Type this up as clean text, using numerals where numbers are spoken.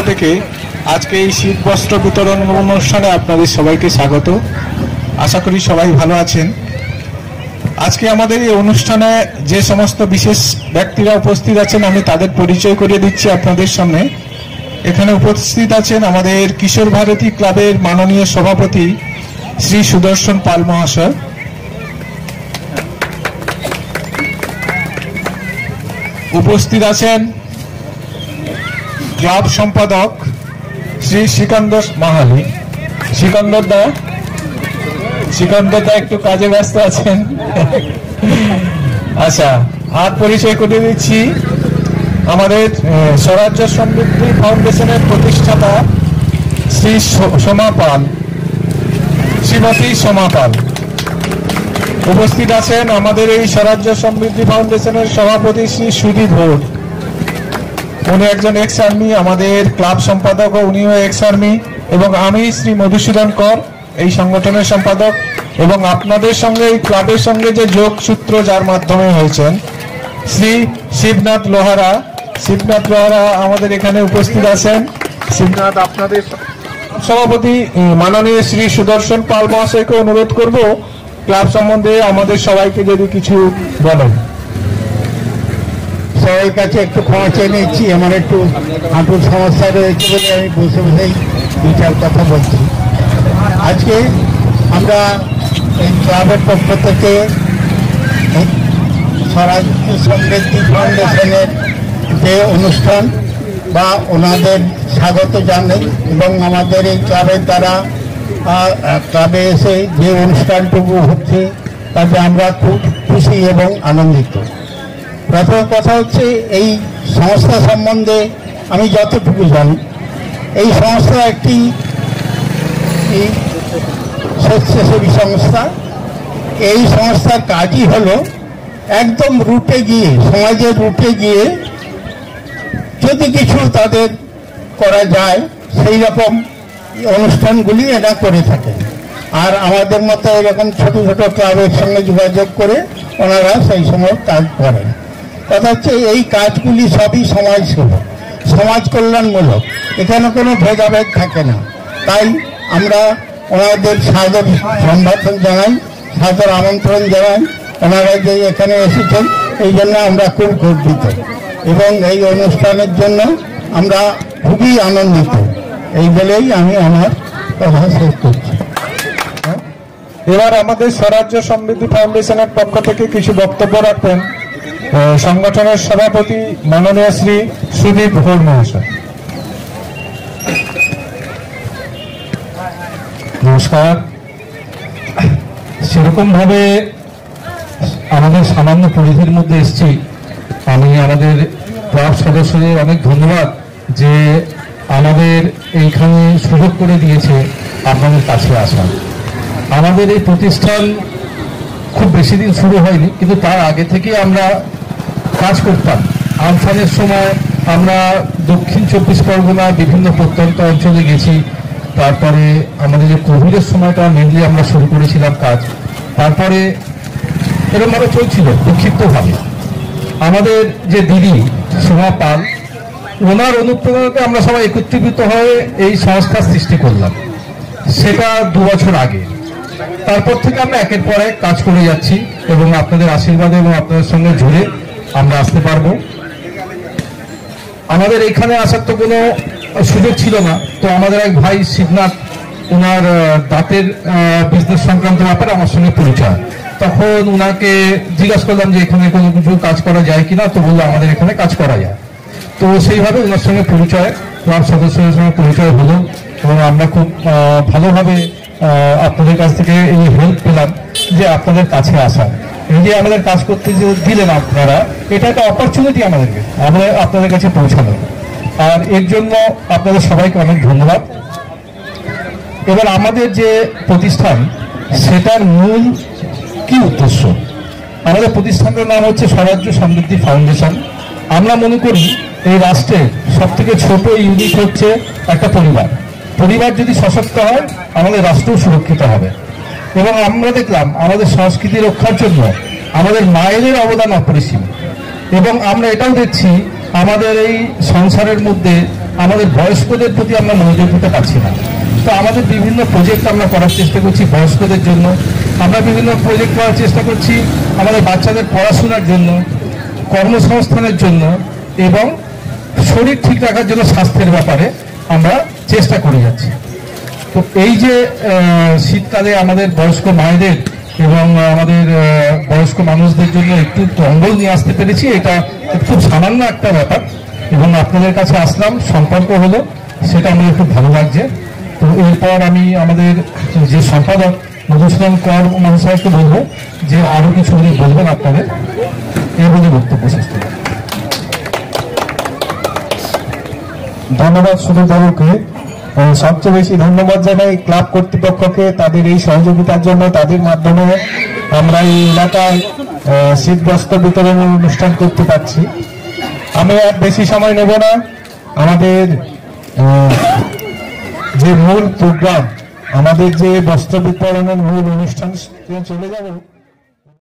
থেকে আজকে এই শীত বস্ত্র বিতরণ অনুষ্ঠানে আপনাদের সবাইকে স্বাগত। আশা করি সবাই ভালো আছেন। আজকে আমাদের এই অনুষ্ঠানে যে সমস্ত বিশেষ ব্যক্তিরা উপস্থিত আছেন আমি তাদের পরিচয় করিয়ে দিচ্ছি আপনাদের সামনে। এখানে উপস্থিত আছেন আমাদের কিশোর ভারতী ক্লাবের মাননীয় সভাপতি শ্রী সুদর্শন পাল মহাশয়। উপস্থিত আছেন ক্লাব সম্পাদক শ্রী সিকান্দর মাহালি। সিকান্দর দা একটু কাজে ব্যস্ত আছেন। আচ্ছা, আর পরিচয় করে দিচ্ছি আমাদের স্বরাজ্য সমৃদ্ধি ফাউন্ডেশনের প্রতিষ্ঠাতা শ্রী সোমা পাল, শ্রীমতী সোমা পাল। উপস্থিত আছেন আমাদের এই স্বরাজ্য সমৃদ্ধি ফাউন্ডেশনের সভাপতি শ্রী সুদীপ ঘোষ। উনি একজন এক্স আর্মি, আমাদের ক্লাব সম্পাদক ও উনিও এক্স আর্মি। এবং আমি শ্রী মধুসূদন কর, এই সংগঠনের সম্পাদক। এবং আপনাদের সঙ্গে এই ক্লাবের সঙ্গে যে যোগসূত্র যার মাধ্যমে হয়েছেন শ্রী শিবনাথ লোহারা আমাদের এখানে উপস্থিত আছেন। শিবনাথ, আপনাদের সভাপতি মাননীয় শ্রী সুদর্শন পাল মহাশয়কে অনুরোধ করব ক্লাব সম্বন্ধে আমাদের সবাইকে যদি কিছু বলেন। সবাই কাছে একটু ক্ষমা চেয়ে নিচ্ছি, আমার একটু হাঁটুর সমস্যা রয়েছে বলে আমি বসে বসেই দু চার কথা বলছি। আজকে আমরা এই ক্লাবের পক্ষ থেকে স্বরাজ্য সমৃদ্ধি ফাউন্ডেশনের যে অনুষ্ঠান বা ওনাদের স্বাগত জানাই এবং আমাদের এই ক্লাবের দ্বারা ক্লাবে এসে যে অনুষ্ঠানটুকু হচ্ছে তাতে আমরা খুব খুশি এবং আনন্দিত। প্রথম কথা হচ্ছে এই সংস্থা সম্বন্ধে আমি যতটুকু জানি, এই সংস্থা একটি স্বেচ্ছাসেবী সংস্থা। এই সংস্থার কাজই হলো একদম রুটে গিয়ে, সমাজের রুটে গিয়ে যদি কিছু তাদের করা যায় সেই রকম অনুষ্ঠানগুলি এরা করে থাকেন। আর আমাদের মতো এরকম ছোট ছোট ক্লাবের সঙ্গে যোগাযোগ করে ওনারা সেই সময় কাজ করেন। কথা হচ্ছে এই কাজগুলি সবই সমাজসেবা, সমাজ কল্যাণমূলক, এখানে কোনো ভেদাভেদ থাকে না। তাই আমরা ওনাদের সাদর সম্ভাষণ জানাই, সাদর আমন্ত্রণ জানাই। ওনারা যে এখানে এসেছেন এই জন্য আমরা খুব গর্বিত এবং এই অনুষ্ঠানের জন্য আমরা খুবই আনন্দিত। এই বলেই আমি আমার কথা শেষ করছি। এবার আমাদের স্বরাজ্য সমৃদ্ধি ফাউন্ডেশনের পক্ষ থেকে কিছু বক্তব্য রাখবেন সংগঠনের সভাপতি মাননীয় শ্রী সুদীপ ঘোষ মহাশয়। নমস্কার। সেরকম ভাবে আমাদের সামান্য পরিধির মধ্যে এসেছি। আমি আমাদের ক্লাব সদস্যদের অনেক ধন্যবাদ যে আমাদের এইখানে সুযোগ করে দিয়েছে আপনাদের কাছে আসা। আমাদের এই প্রতিষ্ঠান খুব বেশি দিন শুরু হয়নি, কিন্তু তার আগে থেকে আমরা কাজ করতাম। আমফানের সময় আমরা দক্ষিণ 24 পরগনা বিভিন্ন প্রত্যন্ত অঞ্চলে গেছি। তারপরে আমাদের যে কোভিডের সময়টা মেনলি আমরা শুরু করেছিলাম কাজ। তারপরে এরকমভাবে চলছিল বিক্ষিপ্তভাবে। আমাদের যে দিদি সোমা পাল, ওনার অনুপ্রেরণাতে আমরা সবাই একত্রিত হয়ে এই সংস্থার সৃষ্টি করলাম। সেটা 2 বছর আগে। তারপর থেকে আমরা একের পর এক কাজ করে যাচ্ছি এবং আপনাদের আশীর্বাদে এবং আপনাদের সঙ্গে জুড়ে আমরা আসতে পারবো। আমাদের এখানে আসার তো কোনো সুযোগ ছিল না, তো আমাদের এক ভাই শিবনাথ, ওনার দাঁতের বিজনেস সংক্রান্ত ব্যাপারে আমার সঙ্গে পরিচয়। তখন ওনাকে জিজ্ঞাসা করলাম যে এখানে কোনো কিছু কাজ করা যায় কিনা, তো বললো আমাদের এখানে কাজ করা যায়। তো সেইভাবে ওনার সঙ্গে পরিচয়, ক্লাব সদস্যদের সঙ্গে পরিচয় হলো এবং আমরা খুব ভালোভাবে আপনাদের কাছ থেকে এই হেল্প পেলাম যে আপনাদের কাছে আসা, এই যে আমাদের কাজ করতে যে দিলেন আপনারা, এটা একটা অপরচুনিটি আমাদেরকে আপনাদের কাছে পৌঁছানো। আর এর জন্য আপনাদের সবাইকে অনেক ধন্যবাদ। এবার আমাদের যে প্রতিষ্ঠান, সেটার মূল কি উদ্দেশ্য? আমাদের প্রতিষ্ঠানটার নাম হচ্ছে স্বরাজ্য সমৃদ্ধি ফাউন্ডেশন। আমরা মনে করি এই রাষ্ট্রের সব থেকে ছোট ইউনিট হচ্ছে একটা পরিবার। পরিবার যদি সশক্ত হয় আমাদের রাষ্ট্রও সুরক্ষিত হবে। এবং আমরা দেখলাম আমাদের সংস্কৃতি রক্ষার জন্য আমাদের মায়েদের অবদান অপরিসীম। এবং আমরা এটাও দেখছি আমাদের এই সংসারের মধ্যে আমাদের বয়স্কদের প্রতি আমরা মনোযোগ দিতে পারছি না। তো আমাদের বিভিন্ন প্রজেক্ট আমরা করার চেষ্টা করছি বয়স্কদের জন্য, আমরা বিভিন্ন প্রজেক্ট করার চেষ্টা করছি আমাদের বাচ্চাদের পড়াশোনার জন্য, কর্মসংস্থানের জন্য এবং শরীর ঠিক রাখার জন্য স্বাস্থ্যের ব্যাপারে আমরা চেষ্টা করে যাচ্ছি। তো এই যে শীতকালে আমাদের বয়স্ক মায়েদের এবং আমাদের বয়স্ক মানুষদের জন্য একটু কম্বল নিয়ে আসতে পেরেছি, এটা খুব সামান্য একটা ব্যাপার এবং আপনাদের কাছে আসলাম, সম্পর্ক হলো, সেটা আমাদের খুব ভালো লাগছে। তো এরপর আমি আমাদের যে সম্পাদক মধুসূদন কর মহাশয়কে বলবো যে আরো কিছু উনি বলবেন আপনাদের, এই বলে বক্তব্য শেষ করবেন। ধন্যবাদ সুদীপ বাবুকে। সবচেয়ে বেশি ধন্যবাদ জানাই ক্লাব কর্তৃপক্ষকে তাদের এই সহযোগিতার জন্য। তাদের মাধ্যমে আমরা এই এলাকায় শীতবস্ত্র বিতরণের অনুষ্ঠান করতে পারছি। আমি আর বেশি সময় নেব না, আমাদের যে মূল প্রোগ্রাম, আমাদের যে বস্ত্র বিতরণের মূল অনুষ্ঠান চলে যাব।